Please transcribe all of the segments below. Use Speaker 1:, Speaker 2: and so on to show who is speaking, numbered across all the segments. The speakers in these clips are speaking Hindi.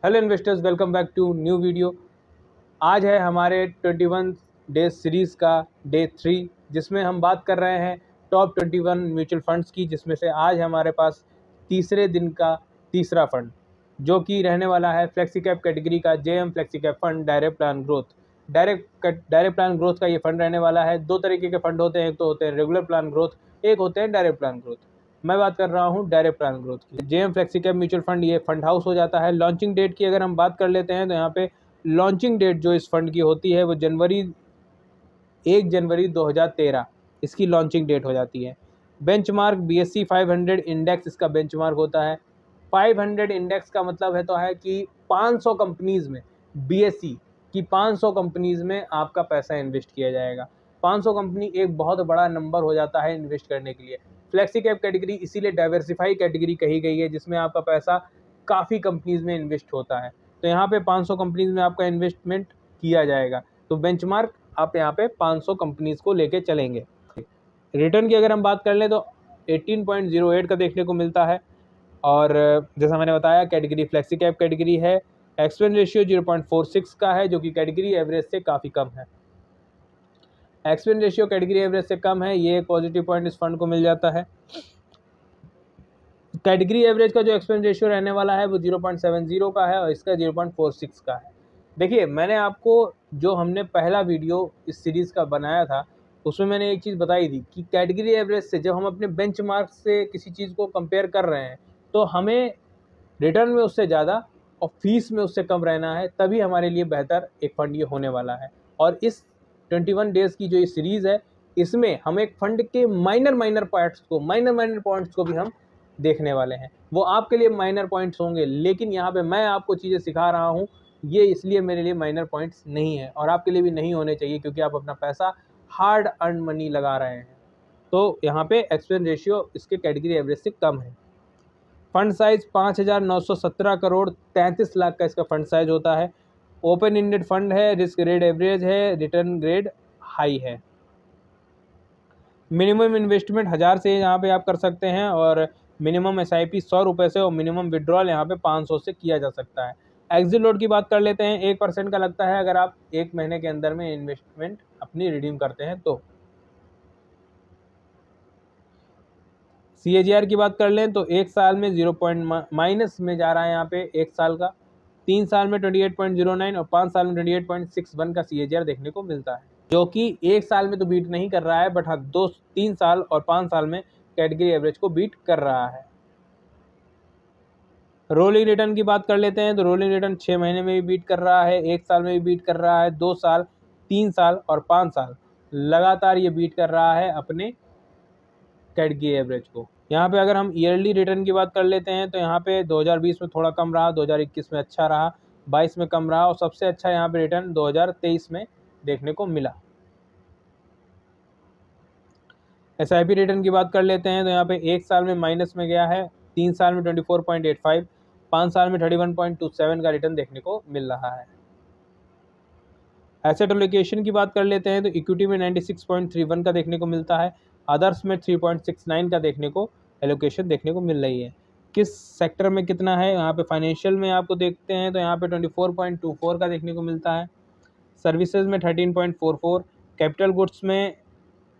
Speaker 1: Hello investors, welcome back to new video. आज है हमारे 21 डेज सीरीज़ का डे 3, जिसमें हम बात कर रहे हैं टॉप 21 म्यूचुअल फंड्स की, जिसमें से आज हमारे पास तीसरे दिन का तीसरा फंड जो कि रहने वाला है फ्लेक्सी कैप कैटेगरी का JM flexi cap fund direct plan growth. Direct plan growth का ये फंड रहने वाला है। दो तरीके के फंड होते हैं, एक तो होते हैं रेगुलर प्लान ग्रोथ, एक होते हैं डायरेक्ट प्लान ग्रोथ। मैं बात कर रहा हूँ डायरेक्ट प्लान ग्रोथ की। JM flexi cap mutual fund ये फंड हाउस हो जाता है। लॉन्चिंग डेट की अगर हम बात कर लेते हैं तो यहाँ पे लॉन्चिंग डेट जो इस फंड की होती है वो 1 जनवरी 2013 इसकी लॉन्चिंग डेट हो जाती है। बेंचमार्क BSE 500 इंडेक्स इसका बेंचमार्क होता है। 500 इंडेक्स का मतलब है कि 500 कंपनीज में, BSE की 500 कंपनीज में आपका पैसा इन्वेस्ट किया जाएगा। 500 कंपनी एक बहुत बड़ा नंबर हो जाता है इन्वेस्ट करने के लिए। फ्लेक्सी कैप कैटेगरी इसीलिए डाइवर्सिफाई कैटेगरी कही गई है, जिसमें आपका पैसा काफ़ी कंपनीज में इन्वेस्ट होता है। तो यहाँ पे 500 कंपनीज में आपका इन्वेस्टमेंट किया जाएगा। तो बेंचमार्क आप यहाँ पे 500 कंपनीज को लेके चलेंगे। रिटर्न की अगर हम बात कर लें तो 18.08 का देखने को मिलता है। और जैसा मैंने बताया कैटेगरी फ्लेक्सी कैप कैटेगरी है। एक्सपेंस रेशियो 0.46 का है, जो कि कैटेगरी एवरेज से काफ़ी कम है। एक्सपेंस रेशियो कैटेगरी एवरेज से कम है, ये एक पॉजिटिव पॉइंट इस फंड को मिल जाता है। कैटेगरी एवरेज का जो एक्सपेंस रेशियो रहने वाला है वो 0.70 का है और इसका 0.46 का है। देखिए, मैंने आपको जो हमने पहला वीडियो इस सीरीज़ का बनाया था उसमें मैंने एक चीज़ बताई थी कि कैटेगरी एवरेज से जब हम अपने बेंचमार्क से किसी चीज़ को कंपेयर कर रहे हैं तो हमें रिटर्न में उससे ज़्यादा और फीस में उससे कम रहना है, तभी हमारे लिए बेहतर एक फ़ंड ये होने वाला है। और इस 21 डेज़ की जो ये सीरीज़ है, इसमें हम एक फ़ंड के माइनर पॉइंट्स को भी हम देखने वाले हैं। वो आपके लिए माइनर पॉइंट्स होंगे, लेकिन यहाँ पे मैं आपको चीज़ें सिखा रहा हूँ, ये इसलिए मेरे लिए माइनर पॉइंट्स नहीं है और आपके लिए भी नहीं होने चाहिए, क्योंकि आप अपना पैसा हार्ड अर्न मनी लगा रहे हैं। तो यहाँ पे एक्सपेंस रेशियो इसके कैटेगरी एवरेज से कम है। फंड साइज 5,917 करोड़ 33 लाख का इसका फंड साइज होता है। ओपन इंडेड फंड है, रिस्क ग्रेड एवरेज है, रिटर्न ग्रेड हाई है। मिनिमम इन्वेस्टमेंट 1000 से यहाँ पे आप कर सकते हैं और मिनिमम SIP 100 रुपये से और मिनिमम विड्रॉल यहाँ पे 500 से किया जा सकता है। एग्जिट लोड की बात कर लेते हैं। 1% का लगता है अगर आप 1 महीने के अंदर में इन्वेस्टमेंट अपनी रिडीम करते हैं तो। CAGR की बात कर लें तो 1 साल में 0 माइनस में जा रहा है यहाँ पे 1 साल का। 3 साल में 28.09 और 5 साल में 28.61 का CAGR देखने को मिलता है, जो कि 1 साल में तो बीट नहीं कर रहा है, बट हाँ 3 साल और 5 साल में कैटेगरी एवरेज को बीट कर रहा है। रोलिंग रिटर्न की बात कर लेते हैं तो रोलिंग रिटर्न 6 महीने में भी बीट कर रहा है, 1 साल में भी बीट कर रहा है, 2 साल, 3 साल और 5 साल लगातार ये बीट कर रहा है अपने कैटेगरी एवरेज को। यहाँ पे अगर हम ईयरली रिटर्न की बात कर लेते हैं तो यहाँ पे 2020 में थोड़ा कम रहा, 2021 में अच्छा रहा, 22 में कम रहा और सबसे अच्छा यहाँ पे रिटर्न 2023 में देखने को मिला। SIP रिटर्न की बात कर लेते हैं तो यहाँ पे 1 साल में माइनस में गया है, 3 साल में 24.85, 5 साल में 31.27 का रिटर्न देखने को मिल रहा है। एसेट एलोकेशन की बात कर लेते हैं तो इक्विटी में 96.31 का देखने को मिलता है, अदर्स में 3.69 का देखने को एलोकेशन देखने को मिल रही है। किस सेक्टर में कितना है, यहाँ पे फाइनेंशियल में आपको देखते हैं तो यहाँ पे 24.24 का देखने को मिलता है, सर्विसेज में 13.44, कैपिटल गुड्स में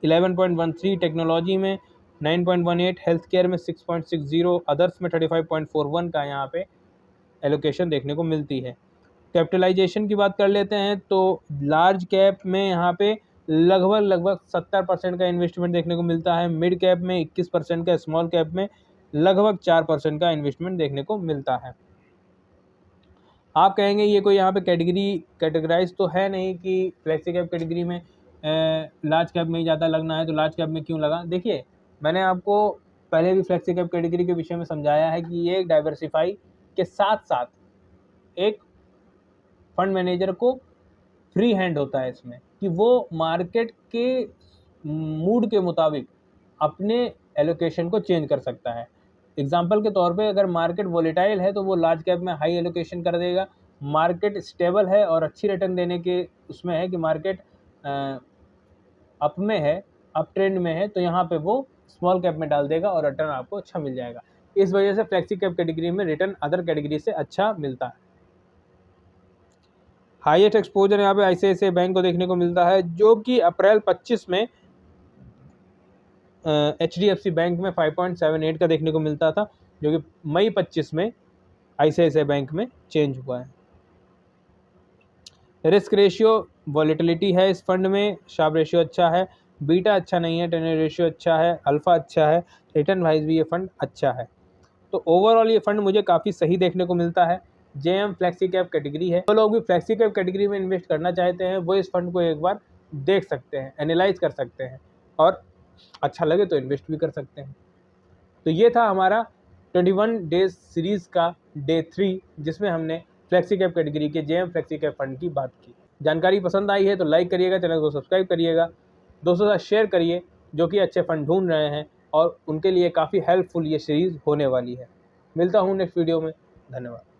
Speaker 1: 11.13, टेक्नोलॉजी में 9.18, हेल्थ केयर में 6.60, अदर्स में 35.41 का यहाँ पे एलोकेशन देखने को मिलती है। कैपिटलाइजेशन की बात कर लेते हैं तो लार्ज कैप में यहाँ पे लगभग 70% का इन्वेस्टमेंट देखने को मिलता है, मिड कैप में 21% का, स्मॉल कैप में लगभग 4% का इन्वेस्टमेंट देखने को मिलता है। आप कहेंगे ये कोई यहाँ पे कैटेगराइज तो है नहीं कि फ्लेक्सी कैप कैटेगरी में लार्ज कैप में ही ज़्यादा लगना है, तो लार्ज कैप में क्यों लगा। देखिए, मैंने आपको पहले भी फ्लेक्सी कैप कैटेगरी के विषय में समझाया है कि ये डाइवर्सिफाई के साथ साथ एक फंड मैनेजर को फ्री हैंड होता है इसमें, कि वो मार्केट के मूड के मुताबिक अपने एलोकेशन को चेंज कर सकता है। एग्जांपल के तौर पे अगर मार्केट वोलेटाइल है तो वो लार्ज कैप में हाई एलोकेशन कर देगा, मार्केट स्टेबल है और अच्छी रिटर्न देने के उसमें है कि मार्केट अप में है, अप ट्रेंड में है, तो यहाँ पे वो स्मॉल कैप में डाल देगा और रिटर्न आपको अच्छा मिल जाएगा। इस वजह से फ्लेक्सी कैप कैटेगरी में रिटर्न अदर कैटेगरी से अच्छा मिलता है। हाईएस्ट एक्सपोजर यहाँ पे ICICI बैंक को देखने को मिलता है, जो कि अप्रैल 25 में HDFC बैंक में 5.78 का देखने को मिलता था, जो कि मई 25 में ICICI बैंक में चेंज हुआ है। रिस्क रेशियो वॉलेटिलिटी है इस फंड में, शार्प रेशियो अच्छा है, बीटा अच्छा नहीं है, टेनर रेशियो अच्छा है, अल्फा अच्छा है, रिटर्न वाइज भी ये फंड अच्छा है। तो ओवरऑल ये फंड मुझे काफ़ी सही देखने को मिलता है। JM फ्लेक्सी कैप कैटेगरी है, तो लोग भी फ्लेक्सी कैप कैटेगरी में इन्वेस्ट करना चाहते हैं वो इस फंड को एक बार देख सकते हैं, एनालाइज कर सकते हैं, और अच्छा लगे तो इन्वेस्ट भी कर सकते हैं। तो ये था हमारा 21 डेज सीरीज़ का डे 3, जिसमें हमने फ्लेक्सी कैप कैटेगरी के JM फ्लेक्सी कैप फंड की बात की। जानकारी पसंद आई है तो लाइक करिएगा, चैनल को सब्सक्राइब करिएगा, दोस्तों के साथ शेयर करिए जो कि अच्छे फंड ढूंढ रहे हैं और उनके लिए काफ़ी हेल्पफुल ये सीरीज़ होने वाली है। मिलता हूँ नेक्स्ट वीडियो में, धन्यवाद।